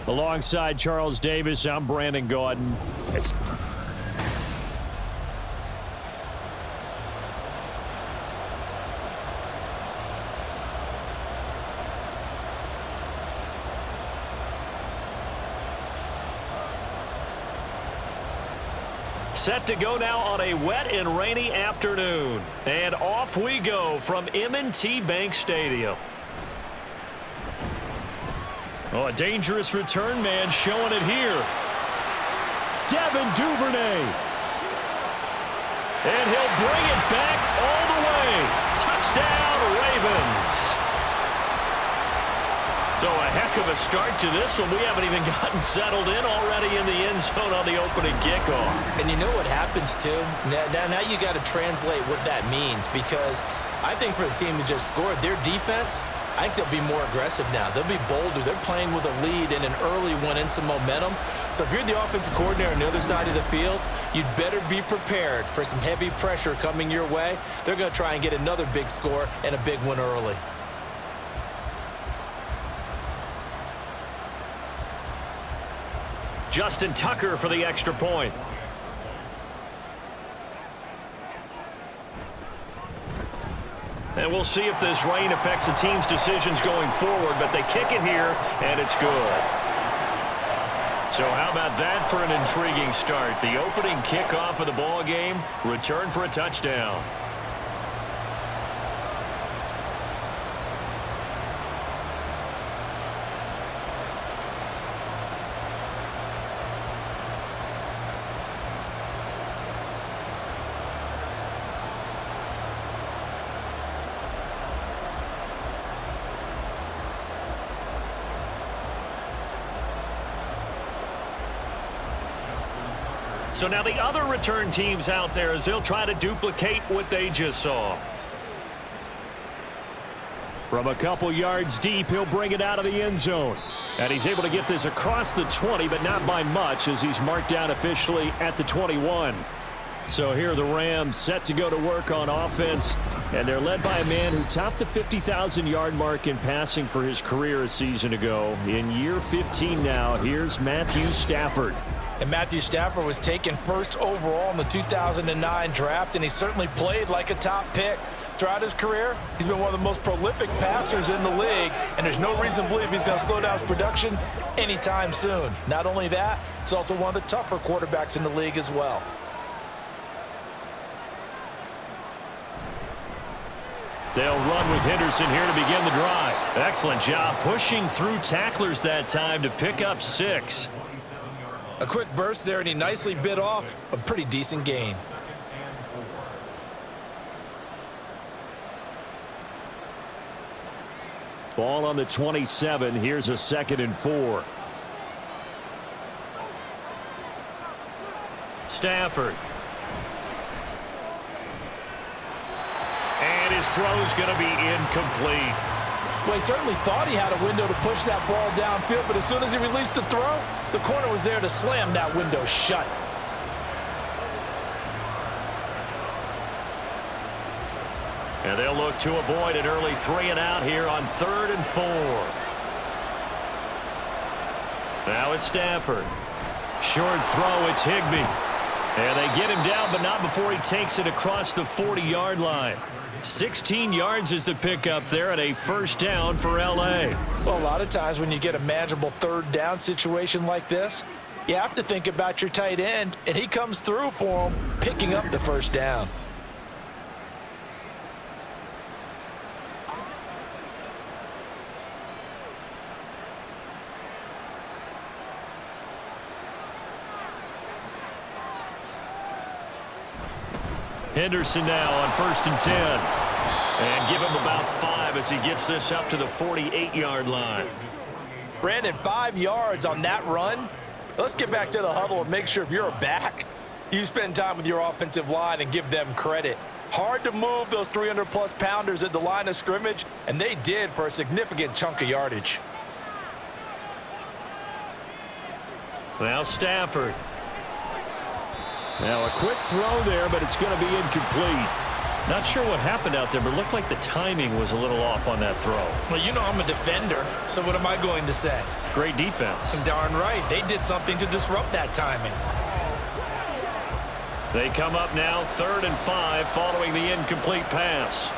Alongside Charles Davis, I'm Brandon Gaudin. Set to go now on a wet and rainy afternoon. And off we go from M&T Bank Stadium. Oh, a dangerous return man showing it here. Devin Duvernay. And he'll bring it back all the way. Touchdown, Ravens. So a heck of a start to this one. We haven't even gotten settled in already in the end zone on the opening kickoff. And you know what happens, too? Now you got to translate what that means, because I think for the team that just scored, their defense, I think they'll be more aggressive now. They'll be bolder. They're playing with a lead and an early one and some momentum. So if you're the offensive coordinator on the other side of the field, you'd better be prepared for some heavy pressure coming your way. They're going to try and get another big score and a big one early. Justin Tucker for the extra point. And we'll see if this rain affects the team's decisions going forward, but they kick it here, and it's good. So how about that for an intriguing start? The opening kickoff of the ball game, return for a touchdown. So now the other return teams out there as they'll try to duplicate what they just saw. From a couple yards deep, he'll bring it out of the end zone. And he's able to get this across the 20, but not by much, as he's marked down officially at the 21. So here are the Rams set to go to work on offense. And they're led by a man who topped the 50,000-yard mark in passing for his career a season ago. In year 15 now, here's Matthew Stafford. And Matthew Stafford was taken first overall in the 2009 draft, and he certainly played like a top pick. Throughout his career, he's been one of the most prolific passers in the league, and there's no reason to believe he's going to slow down his production anytime soon. Not only that, he's also one of the tougher quarterbacks in the league as well. They'll run with Henderson here to begin the drive. Excellent job pushing through tacklers that time to pick up 6. A quick burst there, and he nicely bit off a pretty decent gain. Ball on the 27. Here's a 2nd and 4. Stafford. And his throw's going to be incomplete. Well, he certainly thought he had a window to push that ball downfield, but as soon as he released the throw, the corner was there to slam that window shut. And they'll look to avoid an early 3-and-out here on 3rd and 4. Now it's Stafford. Short throw, it's Higbee. And they get him down, but not before he takes it across the 40-yard line. 16 yards is the pickup there, and a first down for L.A. Well, a lot of times when you get a manageable 3rd down situation like this, you have to think about your tight end, and he comes through for him, picking up the first down. Henderson now on 1st and 10. And give him about 5 as he gets this up to the 48-yard line. Brandon, 5 yards on that run. Let's get back to the huddle and make sure if you're a back, you spend time with your offensive line and give them credit. Hard to move those 300-plus pounders at the line of scrimmage, and they did for a significant chunk of yardage. Now Stafford. Now a quick throw there, but it's going to be incomplete. Not sure what happened out there, but it looked like the timing was a little off on that throw. Well, you know I'm a defender, so what am I going to say? Great defense. Darn right. They did something to disrupt that timing. They come up now 3rd and 5 following the incomplete pass.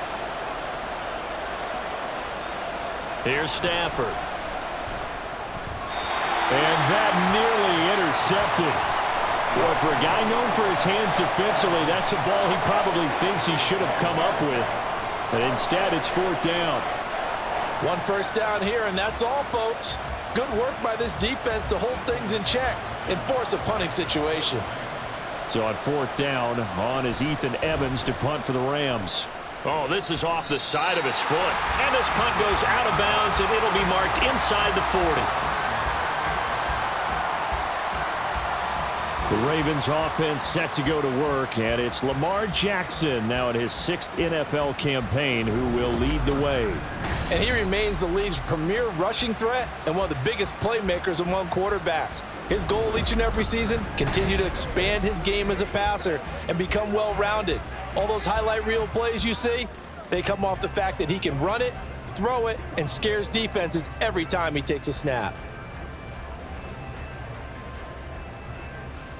Here's Stafford. And that nearly intercepted. Boy, for a guy known for his hands defensively, that's a ball he probably thinks he should have come up with. But instead, it's 4th down. 1 first down here, and that's all, folks. Good work by this defense to hold things in check and force a punting situation. So on 4th down, on is Ethan Evans to punt for the Rams. Oh, this is off the side of his foot. And this punt goes out of bounds, and it'll be marked inside the 40. The Ravens offense set to go to work, and it's Lamar Jackson now in his 6th NFL campaign who will lead the way. And he remains the league's premier rushing threat and one of the biggest playmakers among quarterbacks. His goal each and every season, continue to expand his game as a passer and become well-rounded. All those highlight reel plays you see, they come off the fact that he can run it, throw it, and scares defenses every time he takes a snap.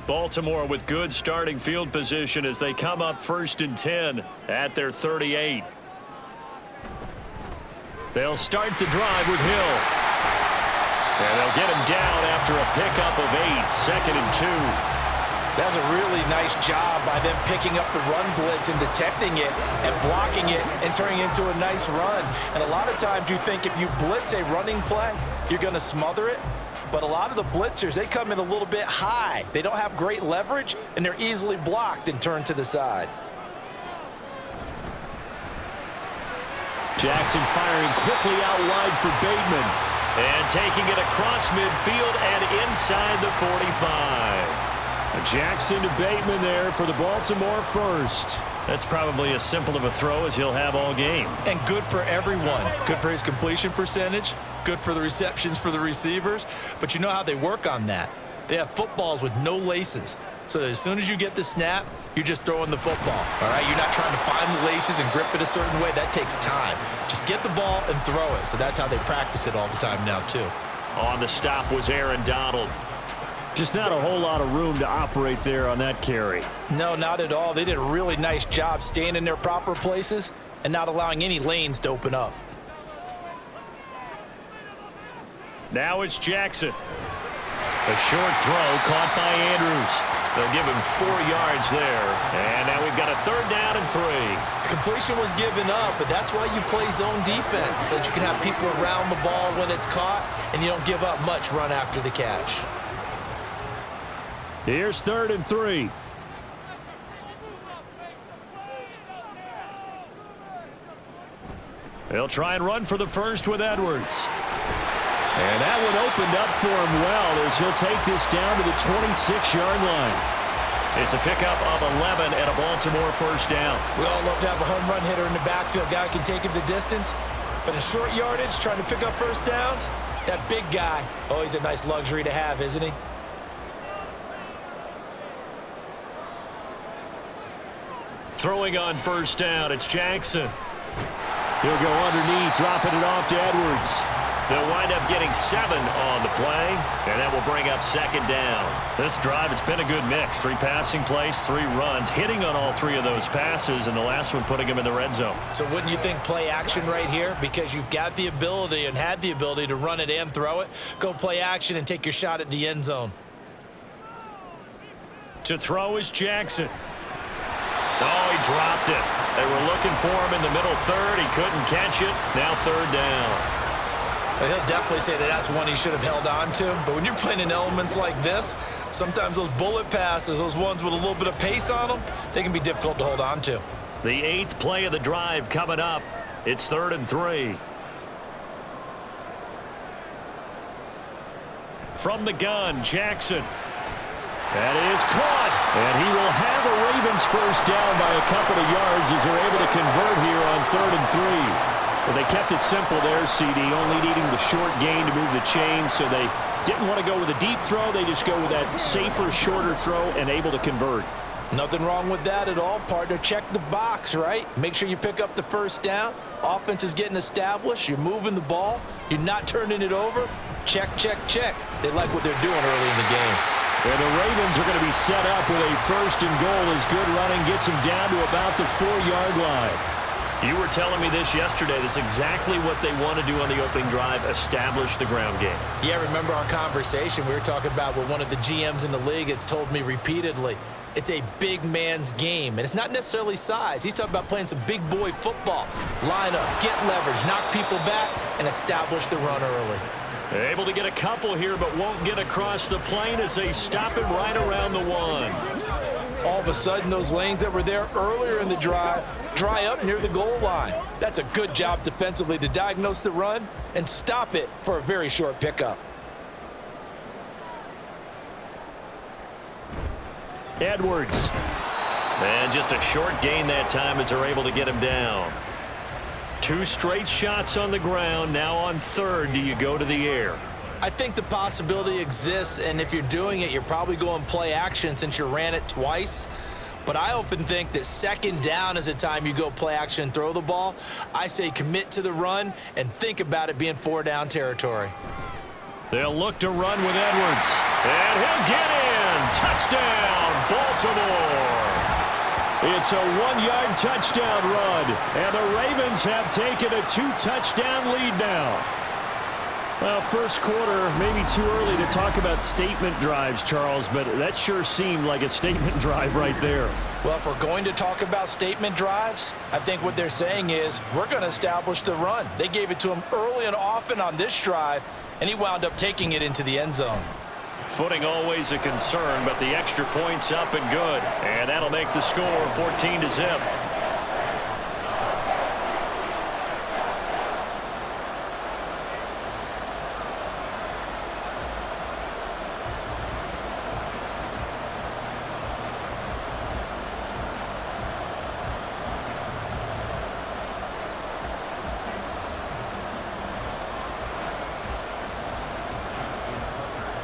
Baltimore with good starting field position as they come up 1st and 10 at their 38. They'll start the drive with Hill. And they'll get him down after a pickup of 8, 2nd and 2. That's a really nice job by them picking up the run blitz and detecting it and blocking it and turning it into a nice run. And a lot of times you think if you blitz a running play, you're going to smother it. But a lot of the blitzers, they come in a little bit high. They don't have great leverage, and they're easily blocked and turned to the side. Jackson firing quickly out wide for Bateman. And taking it across midfield and inside the 45. Jackson to Bateman there for the Baltimore first. That's probably as simple of a throw as he'll have all game. And good for everyone. Good for his completion percentage. Good for the receptions for the receivers. But you know how they work on that. They have footballs with no laces. So that as soon as you get the snap, you're just throwing the football. All right, you're not trying to find the laces and grip it a certain way. That takes time. Just get the ball and throw it. So that's how they practice it all the time now, too. On the stop was Aaron Donald. Just not a whole lot of room to operate there on that carry. No, not at all. They did a really nice job staying in their proper places and not allowing any lanes to open up. Now it's Jackson. A short throw caught by Andrews. They'll give him 4 yards there. And now we've got a 3rd down and 3. Completion was given up, but that's why you play zone defense, so that you can have people around the ball when it's caught, and you don't give up much run after the catch. Here's 3rd and 3. They'll try and run for the first with Edwards. And that one opened up for him well as he'll take this down to the 26-yard line. It's a pickup of 11 and a Baltimore first down. We all love to have a home run hitter in the backfield. Guy can take it the distance. But in short yardage, trying to pick up first downs, that big guy, oh, he's a nice luxury to have, isn't he? Throwing on first down, it's Jackson. He'll go underneath, dropping it off to Edwards. They'll wind up getting 7 on the play, and that will bring up 2nd down. This drive, it's been a good mix. 3 passing plays, 3 runs, hitting on all 3 of those passes, and the last one putting him in the red zone. So wouldn't you think play action right here? Because you've got the ability and had the ability to run it and throw it. Go play action and take your shot at the end zone. To throw is Jackson. Oh, he dropped it. They were looking for him in the middle 3rd. He couldn't catch it. Now 3rd down. Well, he'll definitely say that that's one he should have held on to. But when you're playing in elements like this, sometimes those bullet passes, those ones with a little bit of pace on them, they can be difficult to hold on to. The 8th play of the drive coming up. It's 3rd and 3. From the gun, Jackson. That is caught. And he will have a Ravens first down by a couple of yards as they're able to convert here on 3rd and 3. Well, they kept it simple there, CD, only needing the short gain to move the chain, so they didn't want to go with a deep throw. They just go with that safer, shorter throw and able to convert. Nothing wrong with that at all, partner. Check the box, right? Make sure you pick up the first down. Offense is getting established. You're moving the ball. You're not turning it over. Check, check, check. They like what they're doing early in the game. And the Ravens are going to be set up with a first and goal as good running gets them down to about the 4-yard line. You were telling me this yesterday. This is exactly what they want to do on the opening drive, establish the ground game. Yeah, remember our conversation? We were talking about what one of the GMs in the league has told me repeatedly. It's a big man's game, and it's not necessarily size. He's talking about playing some big boy football. Line up, get leverage, knock people back, and establish the run early. Able to get a couple here, but won't get across the plane as they stop him right around the 1. All of a sudden, those lanes that were there earlier in the drive dry up near the goal line. That's a good job defensively to diagnose the run and stop it for a very short pickup. Edwards. And just a short gain that time as they're able to get him down. 2 straight shots on the ground. Now on third, do you go to the air? I think the possibility exists, and if you're doing it, you're probably going play action since you ran it twice. But I often think that second down is the time you go play action and throw the ball. I say commit to the run and think about it being 4-down territory. They'll look to run with Edwards. And he'll get in. Touchdown, Baltimore. It's a 1-yard touchdown run, and the Ravens have taken a 2-touchdown lead now. Well, first quarter, maybe too early to talk about statement drives, Charles, but that sure seemed like a statement drive right there. Well, if we're going to talk about statement drives, I think what they're saying is we're going to establish the run. They gave it to him early and often on this drive, and he wound up taking it into the end zone. Footing always a concern, but the extra point's up and good. And that'll make the score 14-0.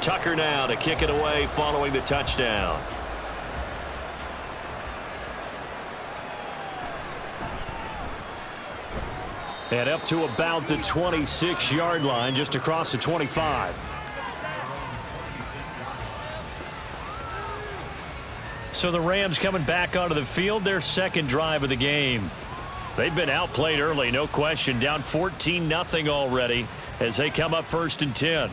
Tucker now to kick it away following the touchdown. And up to about the 26-yard line, just across the 25. So the Rams coming back onto the field, their second drive of the game. They've been outplayed early, no question, down 14-0 already as they come up first and 10.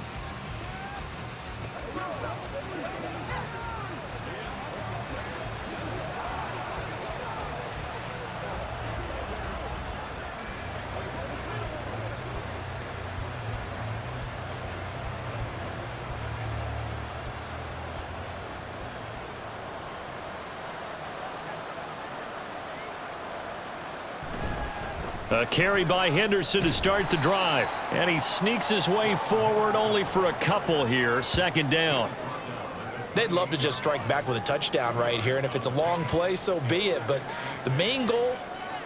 A carry by Henderson to start the drive. And he sneaks his way forward only for a couple here. Second down. They'd love to just strike back with a touchdown right here, and if it's a long play, so be it. But the main goal,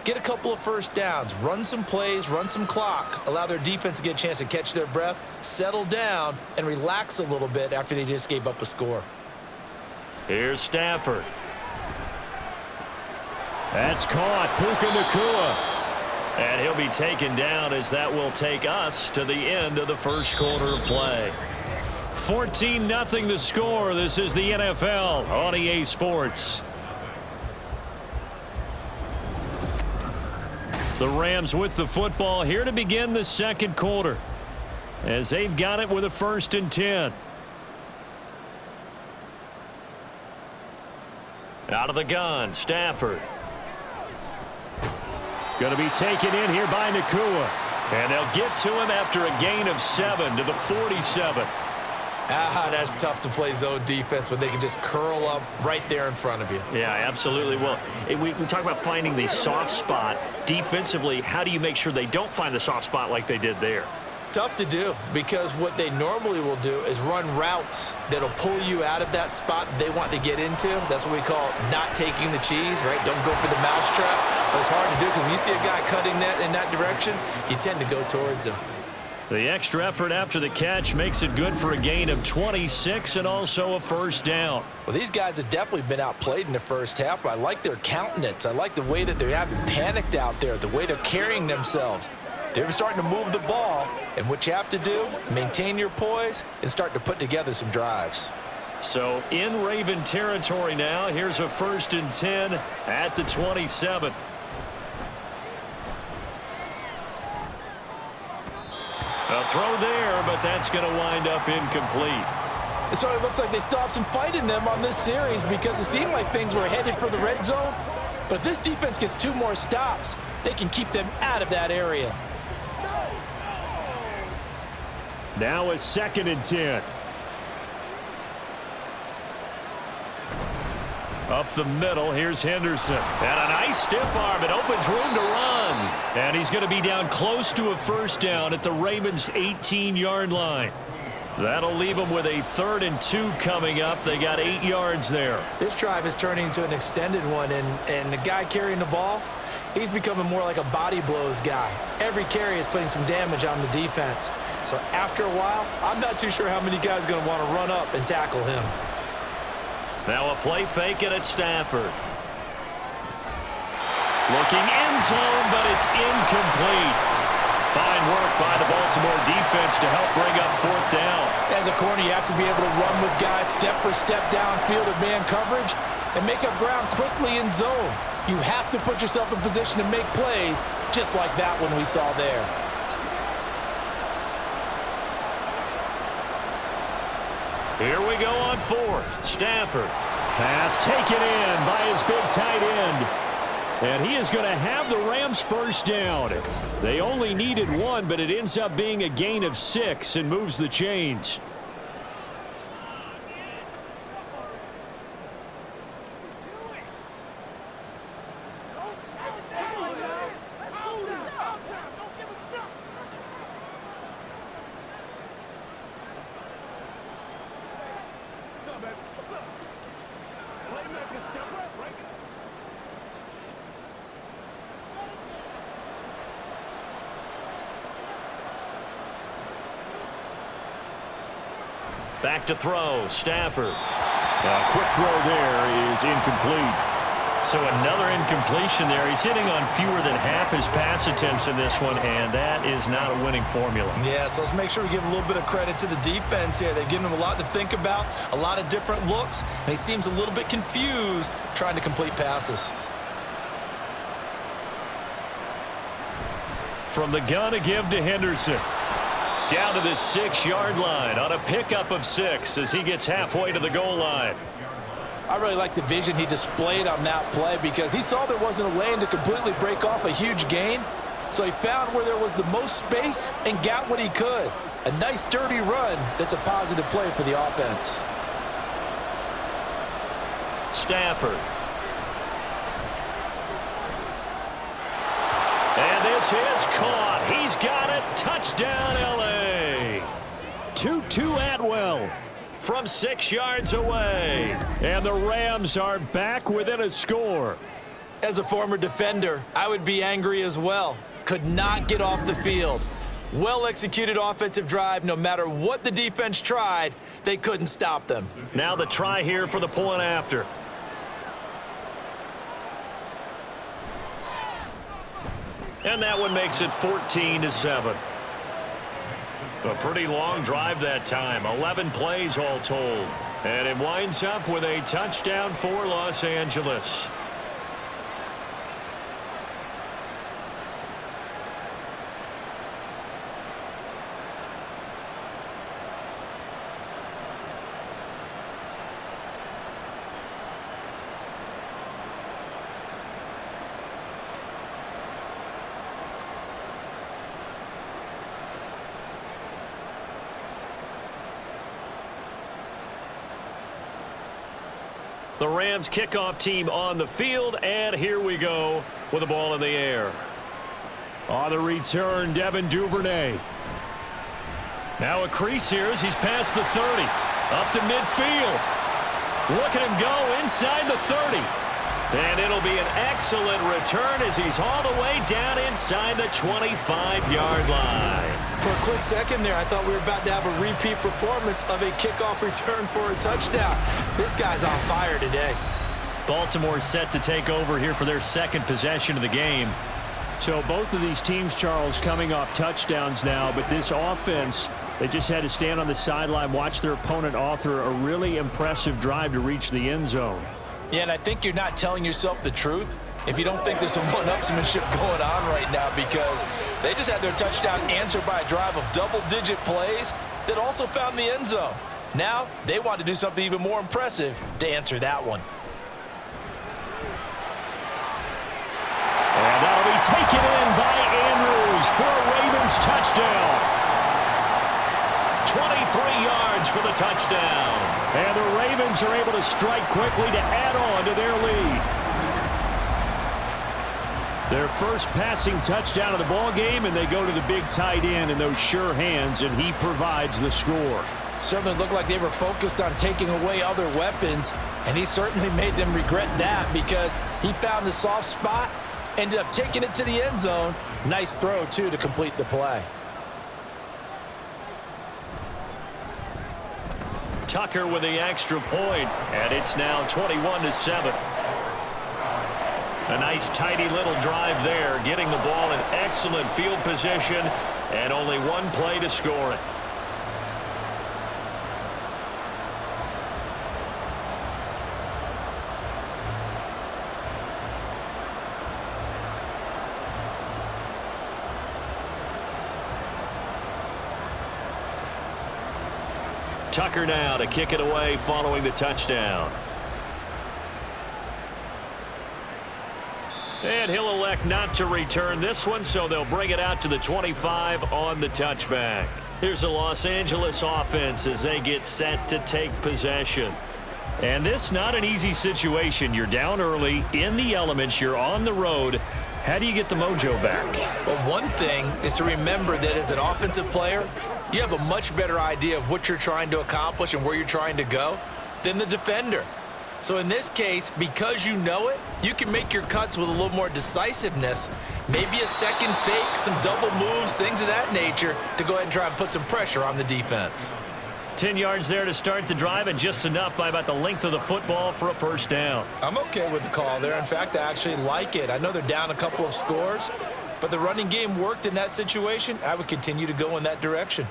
get a couple of first downs, run some plays, run some clock, allow their defense to get a chance to catch their breath, settle down, and relax a little bit after they just gave up a score. Here's Stafford. That's caught. Puka Nacua. And he'll be taken down as that will take us to the end of the first quarter of play. 14-0 the score. This is the NFL on EA Sports. The Rams with the football here to begin the second quarter as they've got it with a first and 10. Out of the gun, Stafford. Going to be taken in here by Nacua. And they'll get to him after a gain of 7 to the 47. That's tough to play zone defense when they can just curl up right there in front of you. Yeah, absolutely. Well, we talk about finding the soft spot. Defensively, how do you make sure they don't find the soft spot like they did there? Tough to do, because what they normally will do is run routes that'll pull you out of that spot that they want to get into. That's what we call not taking the cheese, right? Don't go for the mousetrap. But it's hard to do because when you see a guy cutting that in that direction, you tend to go towards him. The extra effort after the catch makes it good for a gain of 26 and also a first down. Well, these guys have definitely been outplayed in the first half, but I like their countenance. I like the way that they haven't panicked out there, the way they're carrying themselves. They're starting to move the ball, and what you have to do is maintain your poise and start to put together some drives. So in Raven territory now, here's a 1st and 10 at the 27. A throw there, but that's going to wind up incomplete. It sort of looks like they still have some fight in them on this series because it seemed like things were headed for the red zone. But if this defense gets 2 more stops, they can keep them out of that area. Now a 2nd and 10. Up the middle, here's Henderson. And a nice stiff arm. It opens room to run. And he's going to be down close to a first down at the Ravens' 18-yard line. That'll leave them with a 3rd and 2 coming up. They got 8 yards there. This drive is turning into an extended one, and the guy carrying the ball, he's becoming more like a body blows guy. Every carry is putting some damage on the defense. So after a while, I'm not too sure how many guys are going to want to run up and tackle him. Now a play fake it at Stafford. Looking end zone, but it's incomplete. Fine work by the Baltimore defense to help bring up 4th down. As a corner, you have to be able to run with guys step for step downfield in man coverage and make up ground quickly in zone. You have to put yourself in position to make plays, just like that one we saw there. Here we go on 4th. Stafford. Pass taken in by his big tight end. And he is going to have the Rams first down. They only needed 1, but it ends up being a gain of 6 and moves the chains. Back to throw. Stafford. A quick throw there is incomplete. So another incompletion there. He's hitting on fewer than half his pass attempts in this one, and that is not a winning formula. Yeah, so let's make sure we give a little bit of credit to the defense here. They've given him a lot to think about, a lot of different looks, and he seems a little bit confused trying to complete passes. From the gun, a give to Henderson. Down to the 6-yard line on a pickup of 6 as he gets halfway to the goal line. I really like the vision he displayed on that play because he saw there wasn't a lane to completely break off a huge gain. So he found where there was the most space and got what he could. A nice dirty run that's a positive play for the offense. Stafford. And this is caught. He's got it. Touchdown, L.A. 2-2 Atwell from 6 yards away. And the Rams are back within a score. As a former defender, I would be angry as well. Could not get off the field. Well-executed offensive drive. No matter what the defense tried, they couldn't stop them. Now the try here for the point after. And that one makes it 14-7. A pretty long drive that time. 11 plays all told. And it winds up with a touchdown for Los Angeles. The Rams kickoff team on the field, and here we go with the ball in the air. On the return, Devin Duvernay. Now a crease here as he's past the 30. Up to midfield. Look at him go inside the 30. And it'll be an excellent return as he's all the way down inside the 25-yard line. For a quick second there, I thought we were about to have a repeat performance of a kickoff return for a touchdown. This guy's on fire today. Baltimore set to take over here for their second possession of the game. So both of these teams, Charles, coming off touchdowns now, but this offense, they just had to stand on the sideline, watch their opponent author a really impressive drive to reach the end zone. Yeah, and I think you're not telling yourself the truth if you don't think there's some one-upsmanship going on right now, because they just had their touchdown answered by a drive of double-digit plays that also found the end zone. Now, they want to do something even more impressive to answer that one. And that'll be taken in by Andrews for a Ravens touchdown. 23 yards for the touchdown. And the Ravens are able to strike quickly to add on to their lead. Their first passing touchdown of the ball game, and they go to the big tight end in those sure hands, and he provides the score. Certainly looked like they were focused on taking away other weapons, and he certainly made them regret that because he found the soft spot, ended up taking it to the end zone. Nice throw, too, to complete the play. Tucker with the extra point, and it's now 21-7. A nice, tidy little drive there, getting the ball in excellent field position, and only one play to score it. Tucker now to kick it away following the touchdown. And he'll elect not to return this one, so they'll bring it out to the 25 on the touchback. Here's a Los Angeles offense as they get set to take possession. And this not an easy situation. You're down early, in the elements, you're on the road. How do you get the mojo back? Well, one thing is to remember that as an offensive player, you have a much better idea of what you're trying to accomplish and where you're trying to go than the defender. So in this case, because you know it, you can make your cuts with a little more decisiveness, maybe a second fake, some double moves, things of that nature, to go ahead and try and put some pressure on the defense. 10 yards there to start the drive, and just enough by about the length of the football for a first down. I'm okay with the call there. In fact, I actually like it. I know they're down a couple of scores, but the running game worked in that situation. I would continue to go in that direction.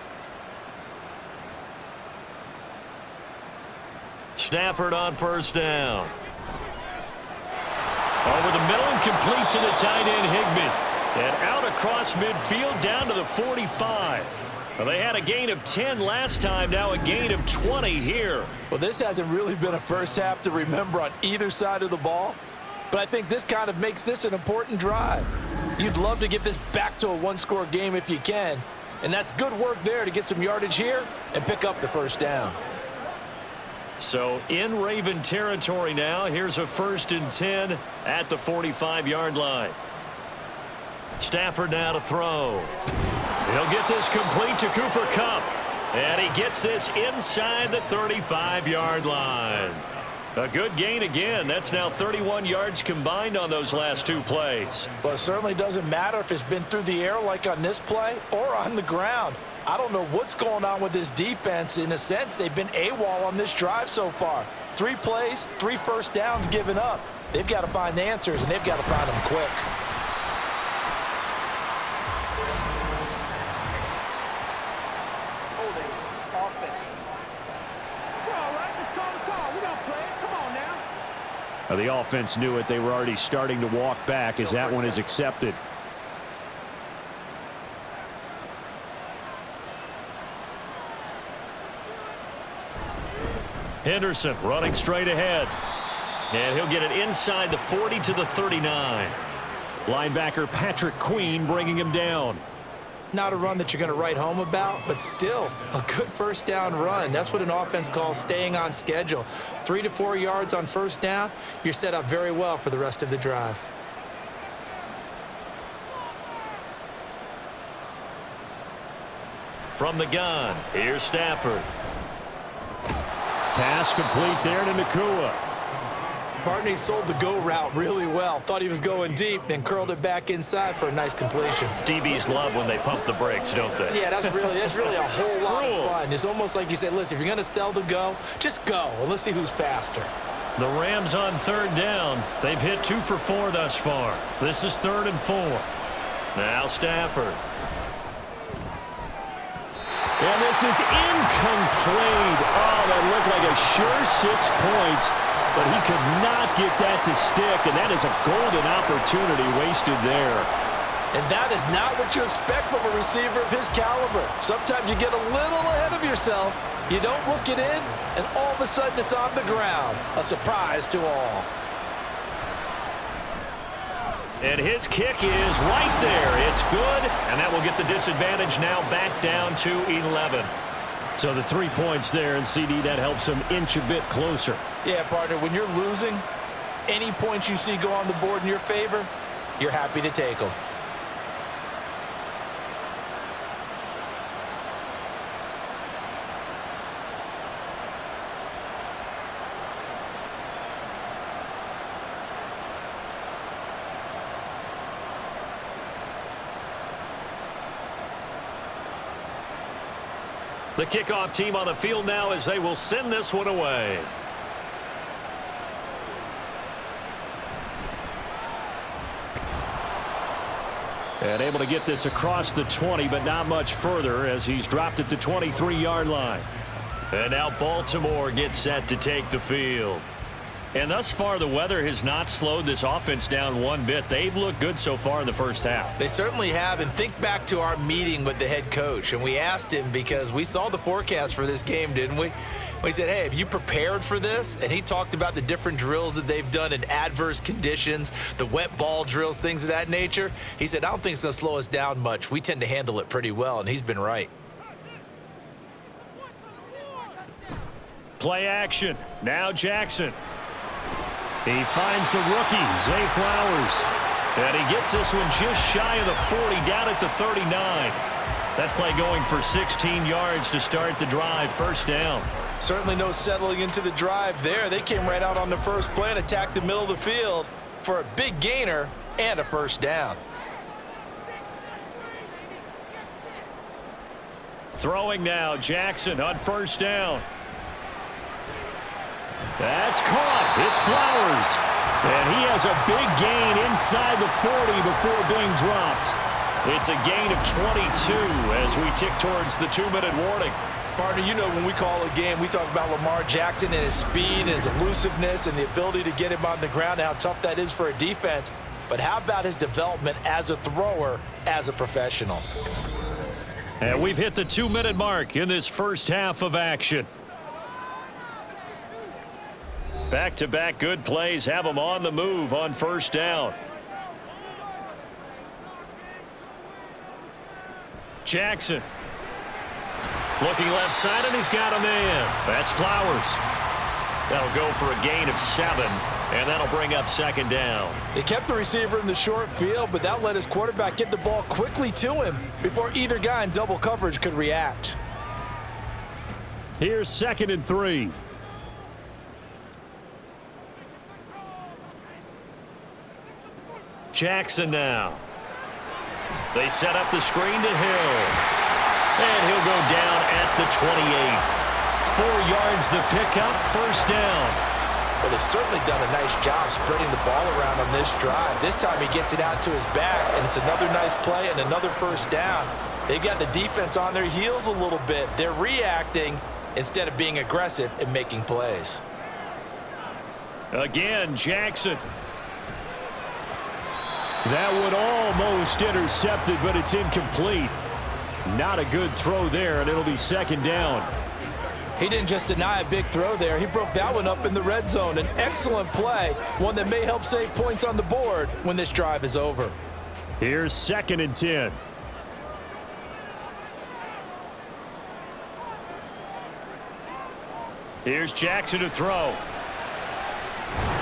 Stafford on first down. Over the middle and complete to the tight end, Higbee. And out across midfield down to the 45. Well, they had a gain of 10 last time, now a gain of 20 here. Well, this hasn't really been a first half to remember on either side of the ball, but I think this kind of makes this an important drive. You'd love to get this back to a one-score game if you can, and that's good work there to get some yardage here and pick up the first down. So in Raven territory now, here's a 1st and 10 at the 45-yard line. Stafford now to throw. He'll get this complete to Cooper Kupp. And he gets this inside the 35-yard line. A good gain again. That's now 31 yards combined on those last two plays. Well, it certainly doesn't matter if it's been through the air like on this play or on the ground. I don't know what's going on with this defense. In a sense, they've been AWOL on this drive so far. 3 plays, 3 first downs given up. They've got to find the answers, and they've got to find them quick. The offense knew it. They were already starting to walk back as that one is accepted. Henderson running straight ahead. And he'll get it inside the 40 to the 39. Linebacker Patrick Queen bringing him down. Not a run that you're going to write home about, but still a good first down run. That's what an offense calls staying on schedule. 3 to 4 yards on first down, you're set up very well for the rest of the drive. From the gun, here's Stafford. Pass complete there to Nakua. Barney sold the go route really well. Thought he was going deep, then curled it back inside for a nice completion. DBs love when they pump the brakes, don't they? Yeah, that's really a whole lot of fun. It's almost like you said, listen, if you're going to sell the go, just go, and let's see who's faster. The Rams on third down. They've hit 2 for 4 thus far. This is 3rd and 4. Now Stafford. And this is incomplete. Oh, that looked like a sure 6 points, but he could not get that to stick, and that is a golden opportunity wasted there. And that is not what you expect from a receiver of his caliber. Sometimes you get a little ahead of yourself. You don't look it in, and all of a sudden it's on the ground. A surprise to all. And his kick is right there. It's good, and that will get the disadvantage now back down to 11. So the 3 points there, and CD, that helps him inch a bit closer. Yeah, partner, when you're losing, any points you see go on the board in your favor, you're happy to take them. The kickoff team on the field now as they will send this one away. And able to get this across the 20, but not much further as he's dropped it to 23-yard line. And now Baltimore gets set to take the field. And thus far, the weather has not slowed this offense down one bit. They've looked good so far in the first half. They certainly have, and think back to our meeting with the head coach, and we asked him because we saw the forecast for this game, didn't we? We said, hey, have you prepared for this? And he talked about the different drills that they've done in adverse conditions, the wet ball drills, things of that nature. He said, I don't think it's going to slow us down much. We tend to handle it pretty well, and he's been right. Play action. Now Jackson. He finds the rookie, Zay Flowers. And he gets this one just shy of the 40, down at the 39. That play going for 16 yards to start the drive, first down. Certainly no settling into the drive there. They came right out on the first play and attacked the middle of the field for a big gainer and a first down. Throwing now, Jackson on first down. That's caught. It's Flowers. And he has a big gain inside the 40 before being dropped. It's a gain of 22 as we tick towards the 2-minute warning. Partner, you know when we call a game, we talk about Lamar Jackson and his speed and his elusiveness and the ability to get him on the ground and how tough that is for a defense. But how about his development as a thrower, as a professional? And we've hit the 2-minute mark in this first half of action. Back-to-back good plays have them on the move on first down. Jackson. Looking left side, and he's got a man. That's Flowers. That'll go for a gain of 7, and that'll bring up second down. He kept the receiver in the short field, but that let his quarterback get the ball quickly to him before either guy in double coverage could react. Here's 2nd and 3. Jackson now. They set up the screen to Hill. And he'll go down at the 28. 4 yards the pickup, first down. Well, they've certainly done a nice job spreading the ball around on this drive. This time he gets it out to his back, and it's another nice play and another first down. They've got the defense on their heels a little bit. They're reacting instead of being aggressive and making plays. Again, Jackson. That one almost intercepted, but it's incomplete. Not a good throw there, and it'll be second down. He didn't just deny a big throw there. He broke that one up in the red zone. An excellent play, one that may help save points on the board when this drive is over. Here's 2nd and 10. Here's Jackson to throw.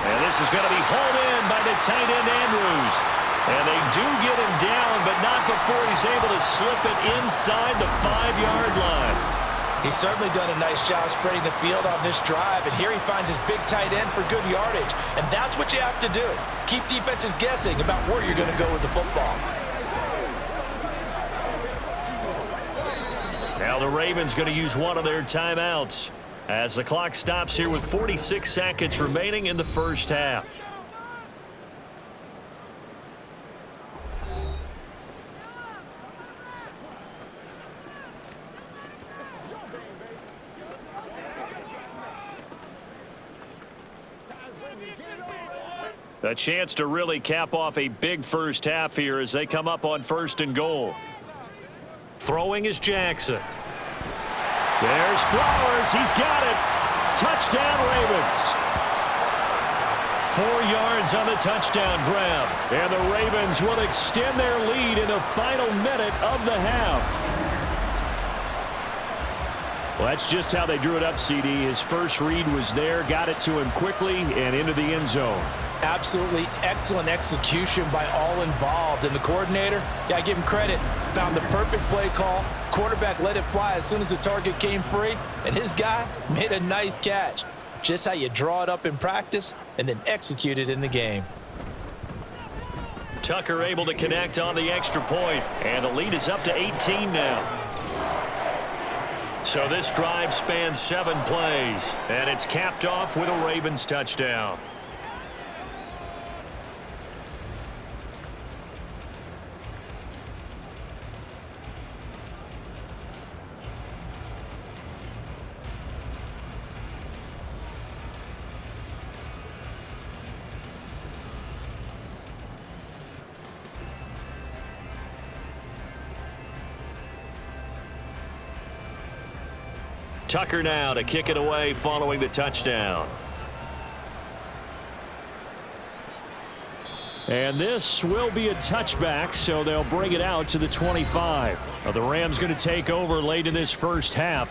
And this is going to be hauled in by the tight end Andrews. And they do get him down, but not before he's able to slip it inside the 5-yard line. He's certainly done a nice job spreading the field on this drive, and here he finds his big tight end for good yardage. And that's what you have to do. Keep defenses guessing about where you're going to go with the football. Now the Ravens going to use one of their timeouts as the clock stops here with 46 seconds remaining in the first half. A chance to really cap off a big first half here as they come up on 1st and goal. Throwing is Jackson. There's Flowers. He's got it. Touchdown, Ravens. 4 yards on the touchdown grab. And the Ravens will extend their lead in the final minute of the half. Well, that's just how they drew it up, CD. His first read was there, got it to him quickly, and into the end zone. Absolutely excellent execution by all involved. And the coordinator, gotta give him credit, found the perfect play call. Quarterback let it fly as soon as the target came free, and his guy made a nice catch. Just how you draw it up in practice and then execute it in the game. Tucker able to connect on the extra point, and the lead is up to 18 now. So this drive spans 7 plays, and it's capped off with a Ravens touchdown. Tucker now to kick it away following the touchdown. And this will be a touchback, so they'll bring it out to the 25. Now the Rams going to take over late in this first half.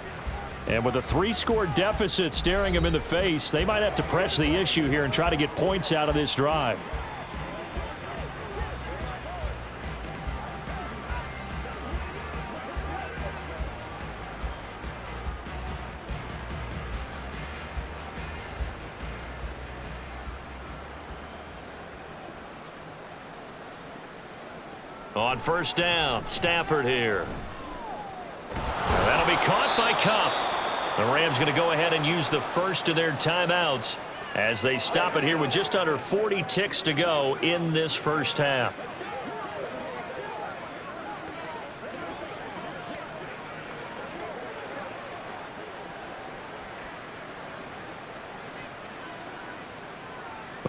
And with a 3-score deficit staring them in the face, they might have to press the issue here and try to get points out of this drive. On first down, Stafford here. That'll be caught by Kupp. The Rams going to go ahead and use the first of their timeouts as they stop it here with just under 40 ticks to go in this first half.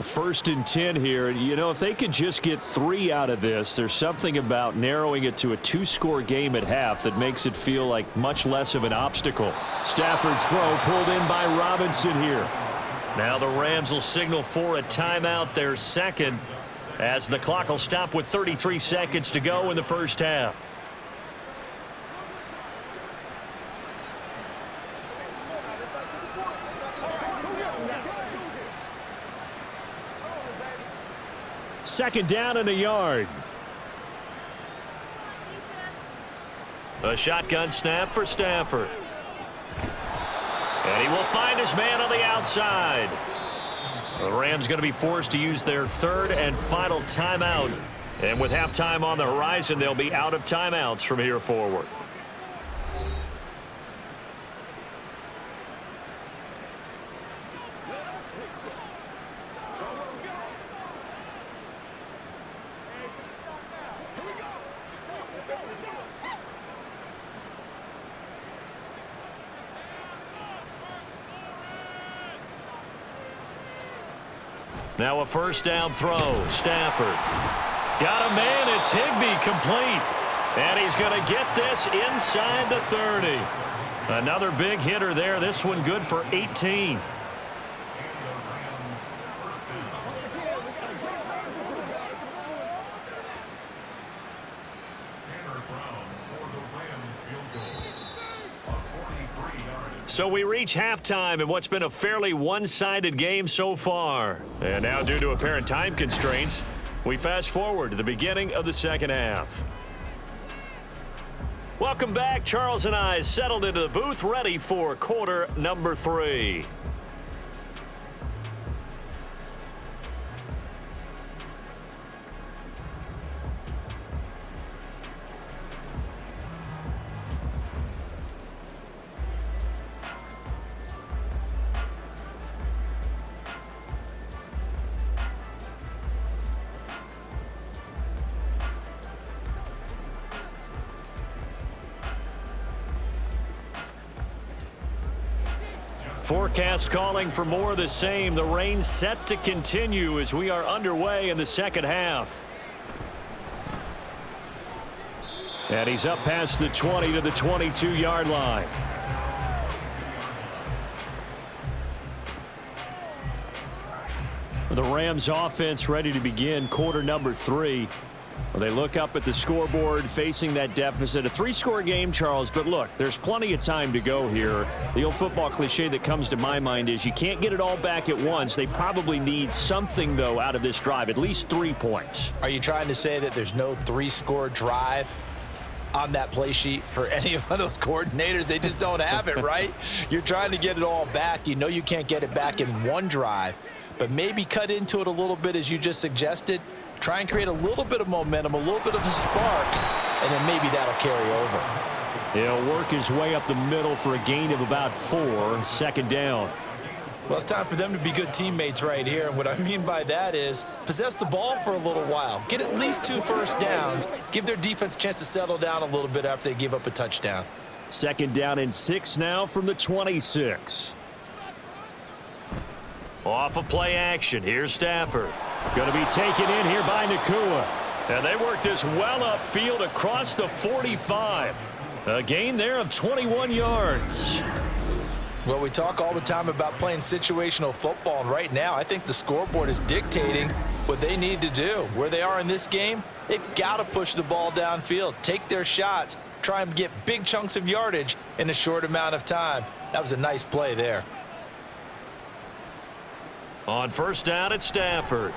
First and 10 here. You know, if they could just get 3 out of this, there's something about narrowing it to a 2-score game at half that makes it feel like much less of an obstacle. Stafford's throw pulled in by Robinson here. Now the Rams will signal for a timeout, their second, as the clock will stop with 33 seconds to go in the first half. Second down and a yard. A shotgun snap for Stafford. And he will find his man on the outside. The Rams going to be forced to use their 3rd and final timeout. And with halftime on the horizon, they'll be out of timeouts from here forward. Now a first down throw. Stafford. Got a man. It's Higbee complete. And he's going to get this inside the 30. Another big hitter there. This one good for 18. So we reach halftime in what's been a fairly one-sided game so far. And now, due to apparent time constraints, we fast forward to the beginning of the second half. Welcome back. Charles and I settled into the booth, ready for quarter number 3. Forecast calling for more of the same. The rain set to continue as we are underway in the second half. And he's up past the 20 to the 22-yard line. The Rams offense ready to begin quarter number 3. Well, they look up at the scoreboard facing that deficit. A 3-score game, Charles, but look, there's plenty of time to go here. The old football cliche that comes to my mind is you can't get it all back at once. They probably need something, though, out of this drive, at least 3 points. Are you trying to say that there's no 3-score drive on that play sheet for any of those coordinators? They just don't have it, right? You're trying to get it all back. You know you can't get it back in one drive, but maybe cut into it a little bit as you just suggested. Try and create a little bit of momentum, a little bit of a spark, and then maybe that'll carry over. He'll work his way up the middle for a gain of about 4, second down. Well, it's time for them to be good teammates right here. And what I mean by that is possess the ball for a little while. Get at least 2 first downs. Give their defense a chance to settle down a little bit after they give up a touchdown. Second down and 6 now from the 26. Off of play action. Here's Stafford. Going to be taken in here by Nakua. And they work this well upfield across the 45. A gain there of 21 yards. Well, we talk all the time about playing situational football, and right now I think the scoreboard is dictating what they need to do. Where they are in this game, they've got to push the ball downfield, take their shots, try and get big chunks of yardage in a short amount of time. That was a nice play there. On first down, it's Stafford.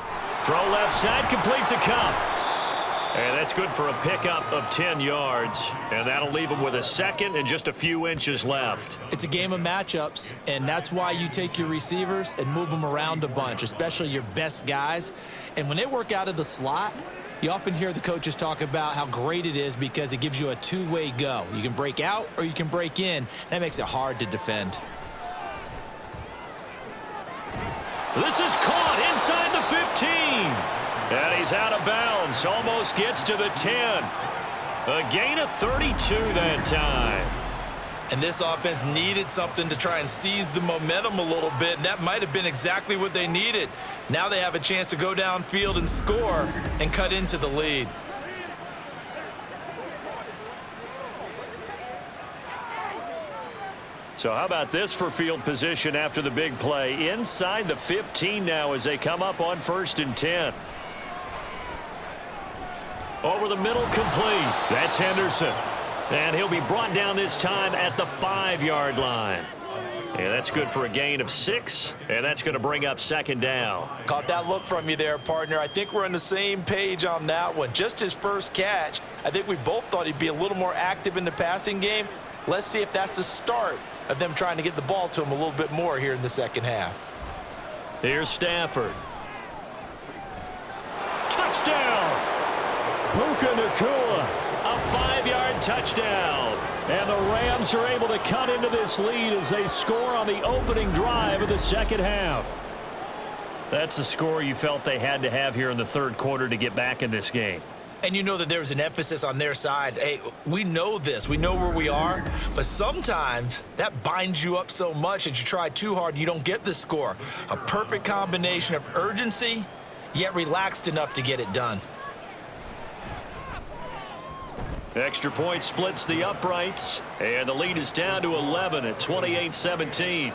Throw left side, complete to Cup. And that's good for a pickup of 10 yards. And that'll leave him with a second and just a few inches left. It's a game of matchups, and that's why you take your receivers and move them around a bunch, especially your best guys. And when they work out of the slot, you often hear the coaches talk about how great it is because it gives you a two-way go. You can break out or you can break in. That makes it hard to defend. This is caught inside the 15. And he's out of bounds. Almost gets to the 10. A gain of 32 that time. And this offense needed something to try and seize the momentum a little bit, and that might have been exactly what they needed. Now they have a chance to go downfield and score and cut into the lead. So how about this for field position after the big play? Inside the 15 now as they come up on 1st and 10. Over the middle, complete. That's Henderson. And he'll be brought down this time at the 5-yard line. And that's good for a gain of 6, and that's going to bring up second down. Caught that look from you there, partner. I think we're on the same page on that one. Just his first catch, I think we both thought he'd be a little more active in the passing game. Let's see if that's the start of them trying to get the ball to him a little bit more here in the second half. Here's Stafford. Touchdown! Puka Nakua. A 5-yard touchdown. And the Rams are able to cut into this lead as they score on the opening drive of the second half. That's the score you felt they had to have here in the third quarter to get back in this game. And you know that there's an emphasis on their side. Hey, we know this. We know where we are. But sometimes that binds you up so much that you try too hard, you don't get the score. A perfect combination of urgency, yet relaxed enough to get it done. Extra point splits the uprights, and the lead is down to 11 at 28-17.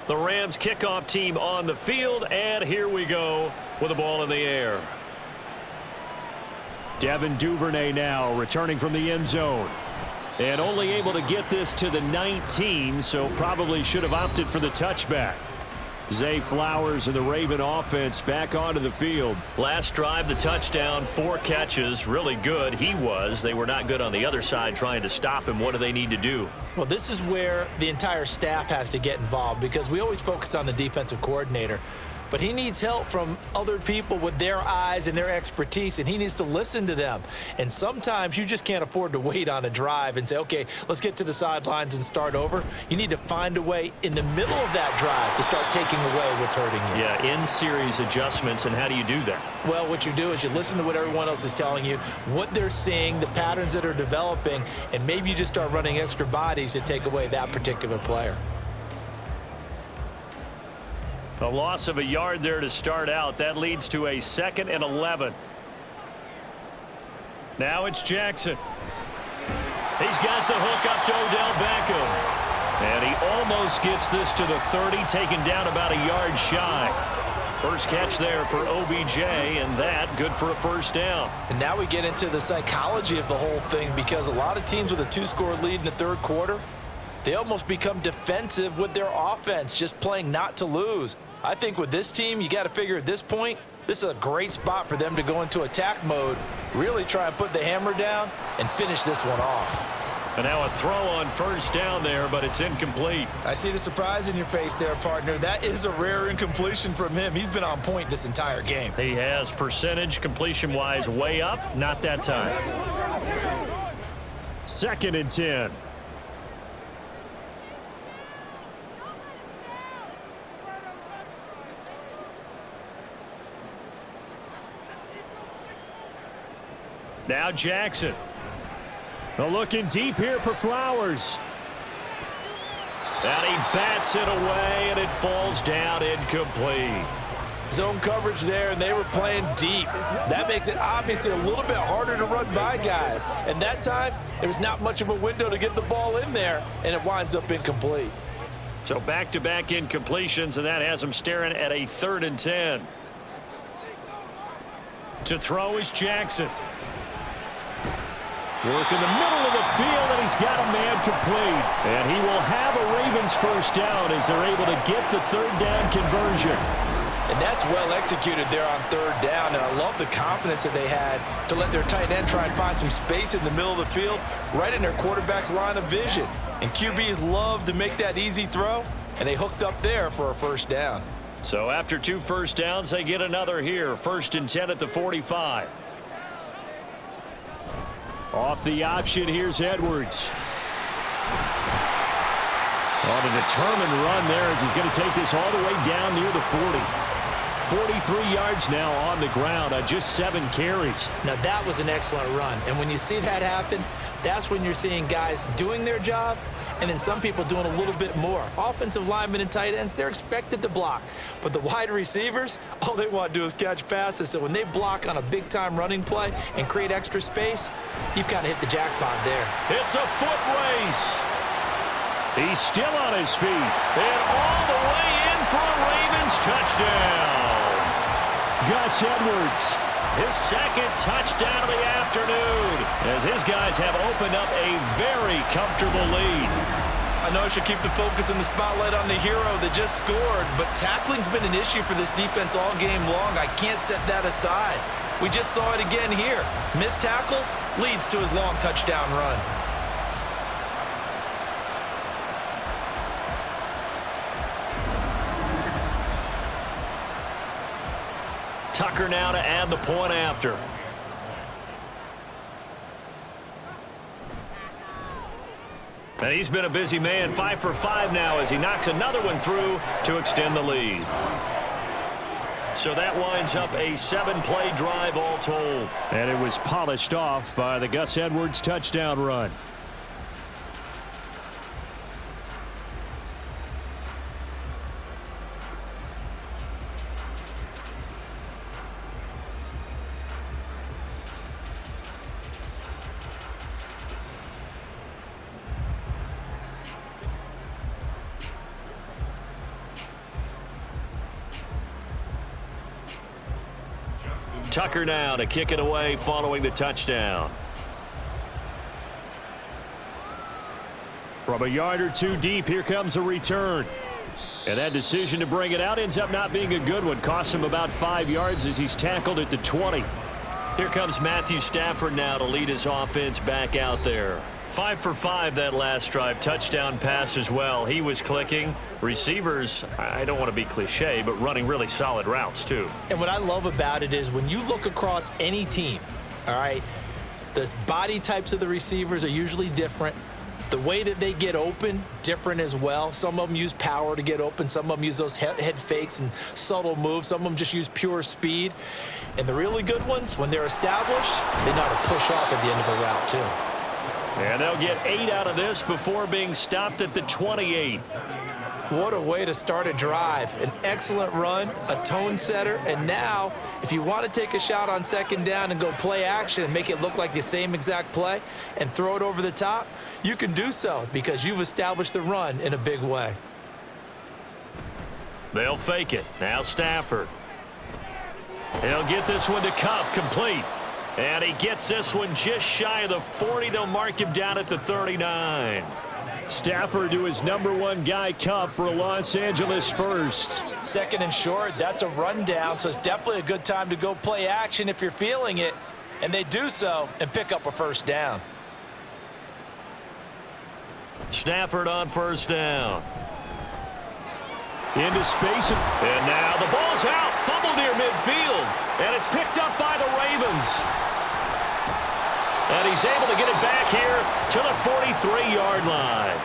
The Rams kickoff team on the field, and here we go with the ball in the air. Devin Duvernay now returning from the end zone. And only able to get this to the 19, so probably should have opted for the touchback. Zay Flowers and the Raven offense back onto the field. Last drive, the touchdown, 4 catches. Really good. He was. They were not good on the other side trying to stop him. What do they need to do? Well, this is where the entire staff has to get involved because we always focus on the defensive coordinator. But he needs help from other people with their eyes and their expertise, and he needs to listen to them. And sometimes you just can't afford to wait on a drive and say, okay, let's get to the sidelines and start over. You need to find a way in the middle of that drive to start taking away what's hurting you. Yeah, in-series adjustments, and how do you do that? Well, what you do is you listen to what everyone else is telling you, what they're seeing, the patterns that are developing, and maybe you just start running extra bodies to take away that particular player. A loss of a yard there to start out. That leads to a 2nd and 11. Now it's Jackson. He's got the hook up to Odell Beckham. And he almost gets this to the 30, taken down about a yard shy. First catch there for OBJ, and that good for a first down. And now we get into the psychology of the whole thing because a lot of teams with a 2-score lead in the third quarter, they almost become defensive with their offense, just playing not to lose. I think with this team, you got to figure at this point, this is a great spot for them to go into attack mode, really try and put the hammer down and finish this one off. And now a throw on first down there, but it's incomplete. I see the surprise in your face there, partner. That is a rare incompletion from him. He's been on point this entire game. He has percentage completion-wise way up, not that time. 2nd and 10. Now Jackson. Looking deep here for Flowers. And he bats it away, and it falls down incomplete. Zone coverage there, and they were playing deep. That makes it obviously a little bit harder to run by guys. And that time, there was not much of a window to get the ball in there, and it winds up incomplete. So back-to-back incompletions, and that has him staring at a 3rd and 10. To throw is Jackson. Work in the middle of the field, and he's got a man complete. And he will have a Ravens first down as they're able to get the 3rd down conversion. And that's well executed there on 3rd down, and I love the confidence that they had to let their tight end try and find some space in the middle of the field, right in their quarterback's line of vision. And QBs love to make that easy throw, and they hooked up there for a first down. So after 2 first downs, they get another here. 1st and 10 at the 45. Off the option, here's Edwards. On a determined run there as he's going to take this all the way down near the 40. 43 yards now on the ground on just 7 carries. Now that was an excellent run. And when you see that happen, that's when you're seeing guys doing their job and then some people doing a little bit more. Offensive linemen and tight ends, they're expected to block. But the wide receivers, all they want to do is catch passes. So when they block on a big-time running play and create extra space, you've kind of hit the jackpot there. It's a foot race. He's still on his feet. And all the way in for a Ravens touchdown. Gus Edwards. His 2nd touchdown of the afternoon as his guys have opened up a very comfortable lead. I know I should keep the focus and the spotlight on the hero that just scored, but tackling's been an issue for this defense all game long. I can't set that aside. We just saw it again here. Missed tackles leads to his long touchdown run. Tucker now to add the point after. And he's been a busy man, 5 for 5 now as he knocks another one through to extend the lead. So that winds up a 7-play drive all told. And it was polished off by the Gus Edwards touchdown run. Tucker now to kick it away following the touchdown. From a yard or two deep, here comes a return. And that decision to bring it out ends up not being a good one. Costs him about 5 yards as he's tackled at the 20. Here comes Matthew Stafford now to lead his offense back out there. 5 for 5 that last drive. Touchdown pass as well. He was clicking. Receivers, I don't want to be cliche, but running really solid routes too. And what I love about it is when you look across any team, all right, the body types of the receivers are usually different. The way that they get open, different as well. Some of them use power to get open. Some of them use those head fakes and subtle moves. Some of them just use pure speed. And the really good ones, when they're established, they know how to push off at the end of a route too. And they'll get 8 out of this before being stopped at the 28. What a way to start a drive. An excellent run, a tone setter, and now if you want to take a shot on second down and go play action and make it look like the same exact play and throw it over the top, you can do so because you've established the run in a big way. They'll fake it. Now Stafford. He'll get this one to Kupp, complete. And he gets this one just shy of the 40. They'll mark him down at the 39. Stafford to his #1 guy, Kupp, for a Los Angeles first. Second and short, that's a rundown, so it's definitely a good time to go play action if you're feeling it. And they do so and pick up a first down. Stafford on first down. Into space. And now the ball's out. Fumble near midfield. And it's picked up by the Ravens. And he's able to get it back here to the 43-yard line.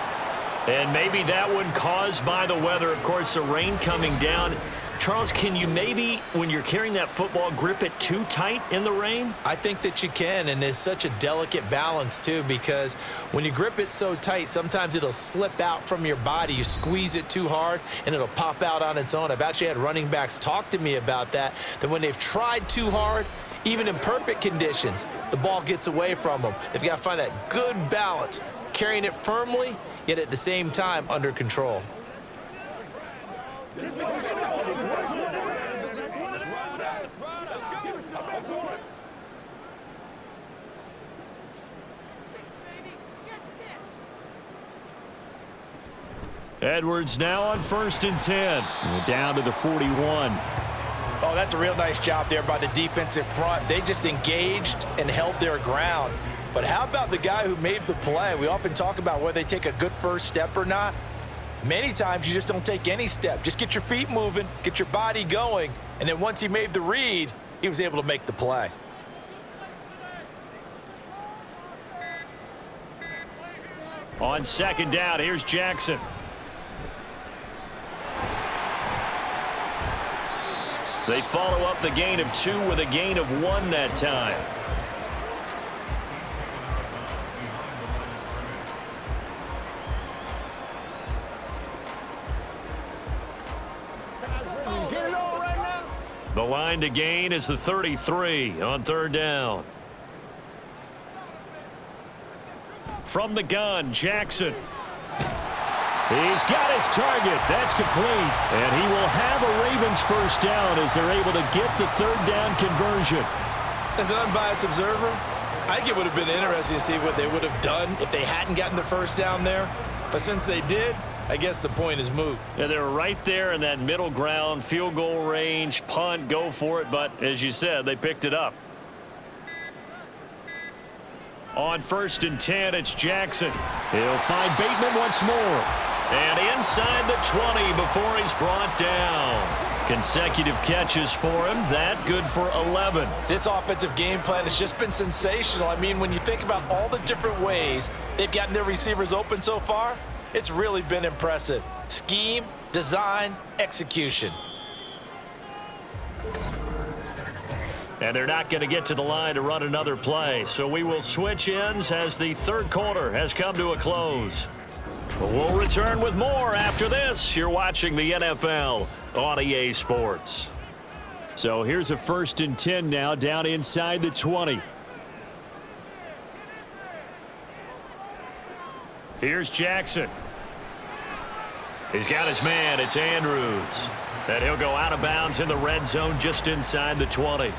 And maybe that one caused by the weather. Of course, the rain coming down. Charles, can you maybe, when you're carrying that football, grip it too tight in the rain? I think that you can, and it's such a delicate balance, too, because when you grip it so tight, sometimes it'll slip out from your body. You squeeze it too hard, and it'll pop out on its own. I've actually had running backs talk to me about that when they've tried too hard, even in perfect conditions, the ball gets away from them. They've got to find that good balance, carrying it firmly, yet at the same time under control. Edwards now on 1st and 10. Down to the 41. Oh, that's a real nice job there by the defensive front. They just engaged and held their ground. But how about the guy who made the play? We often talk about whether they take a good first step or not. Many times you just don't take any step. Just get your feet moving, get your body going, and then once he made the read, he was able to make the play. On second down, here's Jackson. They follow up the gain of 2 with a gain of 1 that time. The line to gain is the 33 on 3rd down. From the gun, Jackson. He's got his target. That's complete. And he will have a Ravens first down as they're able to get the 3rd down conversion. As an unbiased observer, I think it would have been interesting to see what they would have done if they hadn't gotten the first down there. But since they did, I guess the point is moot. Yeah, they were right there in that middle ground, field goal range, punt, go for it. But as you said, they picked it up. On 1st and 10, it's Jackson. He'll find Bateman once more. And inside the 20 before he's brought down. Consecutive catches for him. That good for 11. This offensive game plan has just been sensational. I mean, when you think about all the different ways they've gotten their receivers open so far, it's really been impressive. Scheme, design, execution. And they're not going to get to the line to run another play. So we will switch ends as the 3rd quarter has come to a close. We'll return with more after this. You're watching the NFL on EA Sports. So here's a 1st and 10 now down inside the 20. Here's Jackson. He's got his man. It's Andrews. And he'll go out of bounds in the red zone just inside the 20.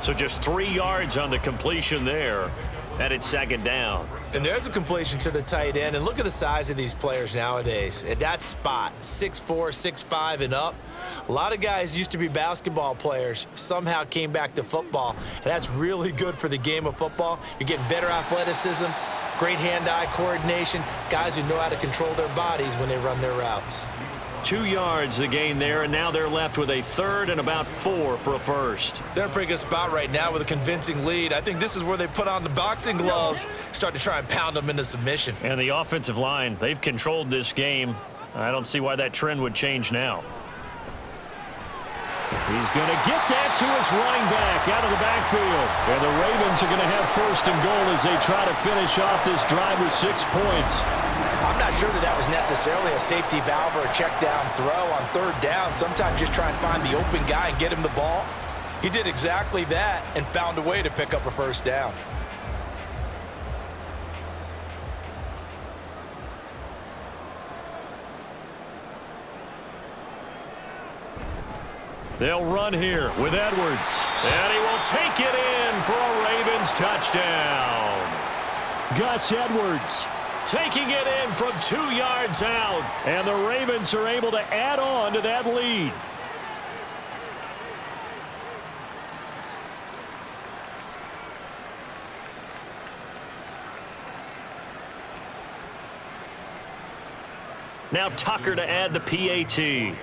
So just 3 yards on the completion there. And it's second down. And there's a completion to the tight end. And look at the size of these players nowadays. At that spot, 6'4", 6'5", and up. A lot of guys used to be basketball players, somehow came back to football. And that's really good for the game of football. You're getting better athleticism, great hand-eye coordination, guys who know how to control their bodies when they run their routes. 2 yards the gain there, and now they're left with a third and about 4 for a first. They're in a pretty good spot right now with a convincing lead. I think this is where they put on the boxing gloves, start to try and pound them into submission. And the offensive line, they've controlled this game. I don't see why that trend would change now. He's going to get that to his running back out of the backfield. And the Ravens are going to have first and goal as they try to finish off this drive with 6 points. I'm not sure that was necessarily a safety valve or a check down throw on third down. Sometimes just try and find the open guy and get him the ball. He did exactly that and found a way to pick up a first down. They'll run here with Edwards. And he will take it in for a Ravens touchdown. Gus Edwards taking it in from 2 yards out. And the Ravens are able to add on to that lead. Now Tucker to add the PAT.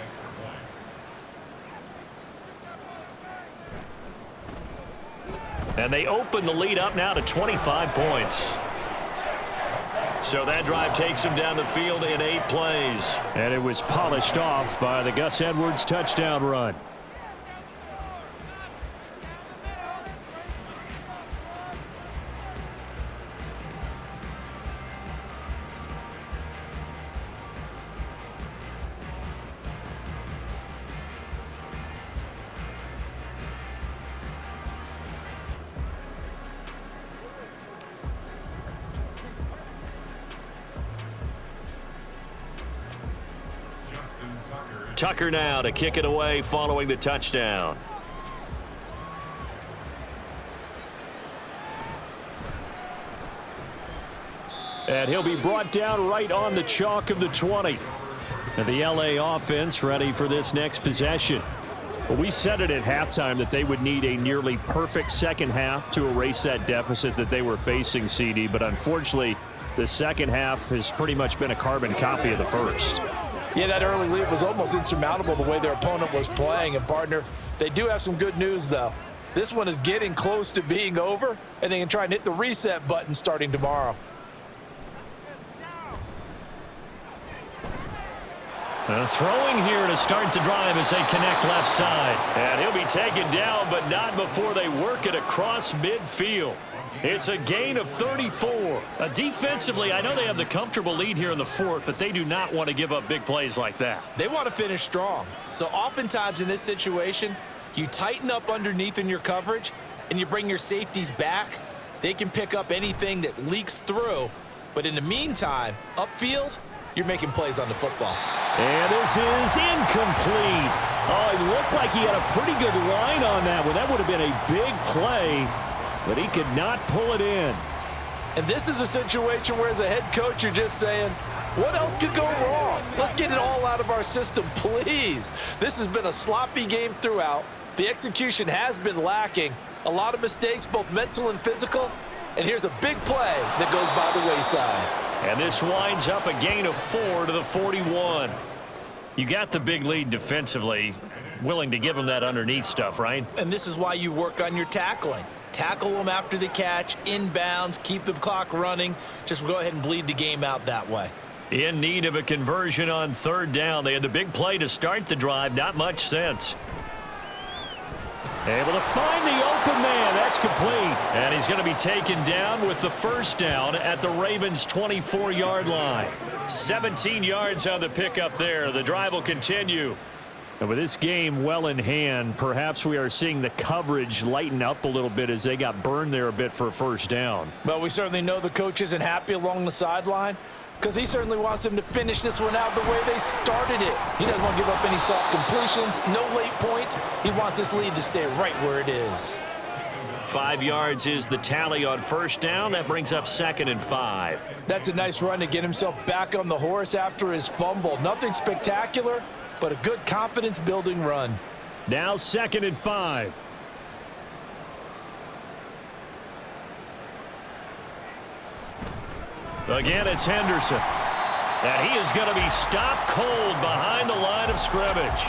And they open the lead up now to 25 points. So that drive takes him down the field in 8 plays. And it was polished off by the Gus Edwards touchdown run. Tucker now to kick it away following the touchdown. And he'll be brought down right on the chalk of the 20. And the LA offense ready for this next possession. Well, we said it at halftime that they would need a nearly perfect second half to erase that deficit that they were facing, CD. But unfortunately, the second half has pretty much been a carbon copy of the first. Yeah, that early lead was almost insurmountable the way their opponent was playing. And, partner, they do have some good news, though. This one is getting close to being over, and they can try and hit the reset button starting tomorrow. Throwing here to start the drive as they connect left side. And he'll be taken down, but not before they work it across midfield. It's a gain of 34. Defensively, I know they have the comfortable lead here in the fourth, but they do not want to give up big plays like that. They want to finish strong. So oftentimes in this situation, you tighten up underneath in your coverage and you bring your safeties back. They can pick up anything that leaks through. But in the meantime, upfield, you're making plays on the football. And this is incomplete. Oh, it looked like he had a pretty good line on that one. That would have been a big play, but he could not pull it in. And this is a situation where, as a head coach, you're just saying, what else could go wrong? Let's get it all out of our system, please. This has been a sloppy game throughout. The execution has been lacking. A lot of mistakes, both mental and physical. And here's a big play that goes by the wayside. And this winds up a gain of 4 to the 41. You got the big lead defensively. Willing to give them that underneath stuff, right? And this is why you work on your tackling. Tackle them after the catch, inbounds, keep the clock running. Just go ahead and bleed the game out that way. In need of a conversion on third down. They had the big play to start the drive. Not much sense. Able to find the open man. That's complete. And he's going to be taken down with the first down at the Ravens' 24-yard line. 17 yards on the pickup there. The drive will continue. And with this game well in hand, perhaps we are seeing the coverage lighten up a little bit as they got burned there a bit for a first down. Well, we certainly know the coach isn't happy along the sideline because he certainly wants them to finish this one out the way they started it. He doesn't want to give up any soft completions, no late points. He wants this lead to stay right where it is. 5 yards is the tally on first down. That brings up 2nd and 5. That's a nice run to get himself back on the horse after his fumble. Nothing spectacular, but a good confidence-building run. Now 2nd and 5. Again, it's Henderson. And he is going to be stopped cold behind the line of scrimmage.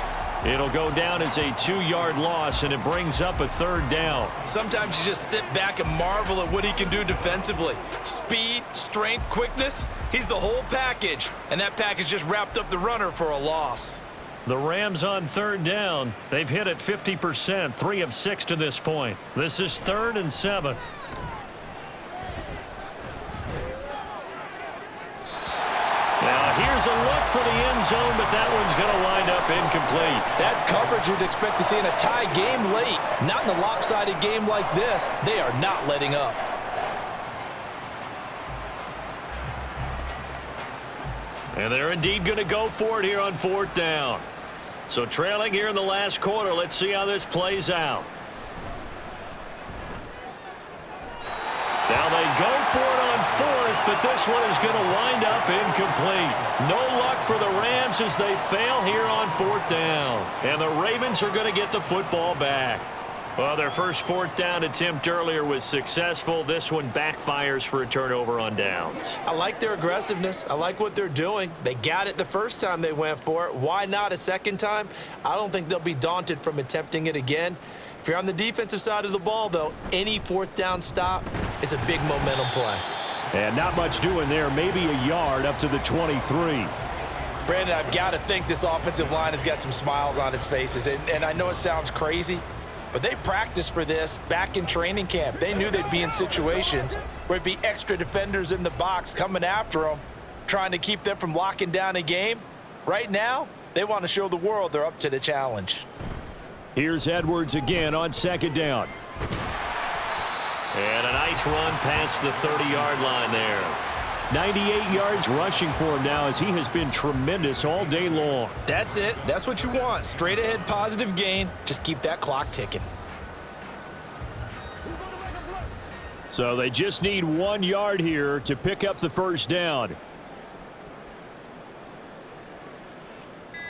It'll go down as a 2-yard loss, and it brings up a 3rd down. Sometimes you just sit back and marvel at what he can do defensively. Speed, strength, quickness, he's the whole package. And that package just wrapped up the runner for a loss. The Rams on 3rd down. They've hit it 50%, 3 of 6 to this point. This is 3rd and 7. Now here's a look for the end zone, but that one's going to wind up incomplete. That's coverage you'd expect to see in a tie game late. Not in a lopsided game like this. They are not letting up. And they're indeed going to go for it here on 4th down. So trailing here in the last quarter, let's see how this plays out. Now they go for it on 4th, but this one is going to wind up incomplete. No luck for the Rams as they fail here on 4th down. And the Ravens are going to get the football back. Well, their first 4th down attempt earlier was successful. This one backfires for a turnover on downs. I like their aggressiveness. I like what they're doing. They got it the first time they went for it. Why not a second time? I don't think they'll be daunted from attempting it again. If you're on the defensive side of the ball, though, any 4th down stop is a big momentum play. And not much doing there. Maybe a yard up to the 23. Brandon, I've got to think this offensive line has got some smiles on its faces. And I know it sounds crazy, but they practiced for this back in training camp. They knew they'd be in situations where it'd be extra defenders in the box coming after them, trying to keep them from locking down a game. Right now, they want to show the world they're up to the challenge. Here's Edwards again on 2nd down. And a nice run past the 30-yard line there. 98 yards rushing for him now as he has been tremendous all day long. That's it. That's what you want. Straight ahead positive gain. Just keep that clock ticking. So they just need 1 yard here to pick up the first down.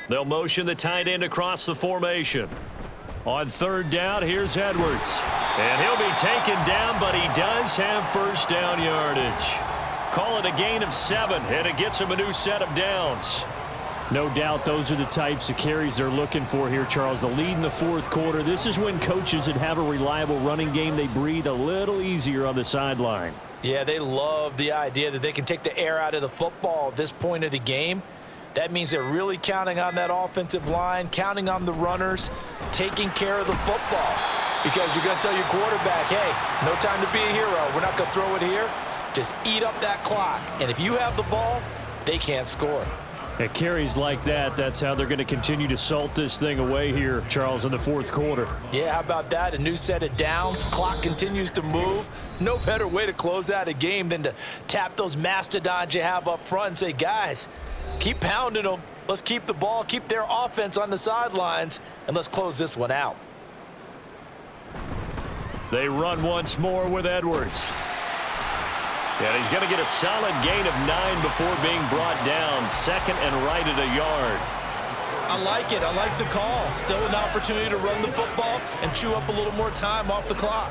They'll motion the tight end across the formation. On 3rd down, here's Edwards. And he'll be taken down, but he does have first down yardage. Call it a gain of 7, and it gets him a new set of downs. No doubt those are the types of carries they're looking for here, Charles. The lead in the 4th quarter. This is when coaches that have a reliable running game, they breathe a little easier on the sideline. Yeah, they love the idea that they can take the air out of the football at this point of the game. That means they're really counting on that offensive line, counting on the runners, taking care of the football. Because you're going to tell your quarterback, hey, no time to be a hero. We're not going to throw it here. Just eat up that clock. And if you have the ball, they can't score. At carries like that, that's how they're going to continue to salt this thing away here, Charles, in the 4th quarter. Yeah, how about that? A new set of downs. Clock continues to move. No better way to close out a game than to tap those mastodons you have up front and say, guys, keep pounding them. Let's keep the ball, keep their offense on the sidelines, and let's close this one out. They run once more with Edwards. And he's going to get a solid gain of 9 before being brought down. 2nd and right at a yard. I like it. I like the call. Still an opportunity to run the football and chew up a little more time off the clock.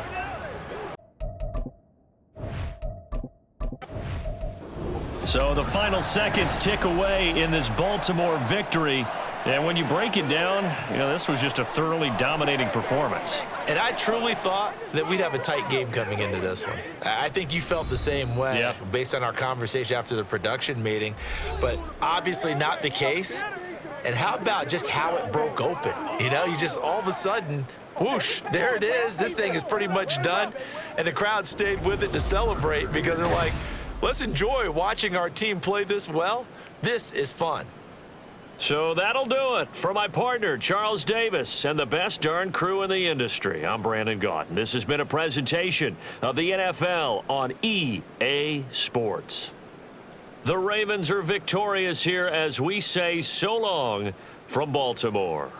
So the final seconds tick away in this Baltimore victory. And when you break it down, you know, this was just a thoroughly dominating performance. And I truly thought that we'd have a tight game coming into this one. I think you felt the same way based on our conversation after the production meeting, but obviously not the case. And how about just how it broke open? You know, you just all of a sudden, whoosh, there it is. This thing is pretty much done. And the crowd stayed with it to celebrate because they're like, let's enjoy watching our team play this well. This is fun. So that'll do it for my partner, Charles Davis, and the best darn crew in the industry. I'm Brandon Gaudin. This has been a presentation of the NFL on EA Sports. The Ravens are victorious here as we say so long from Baltimore.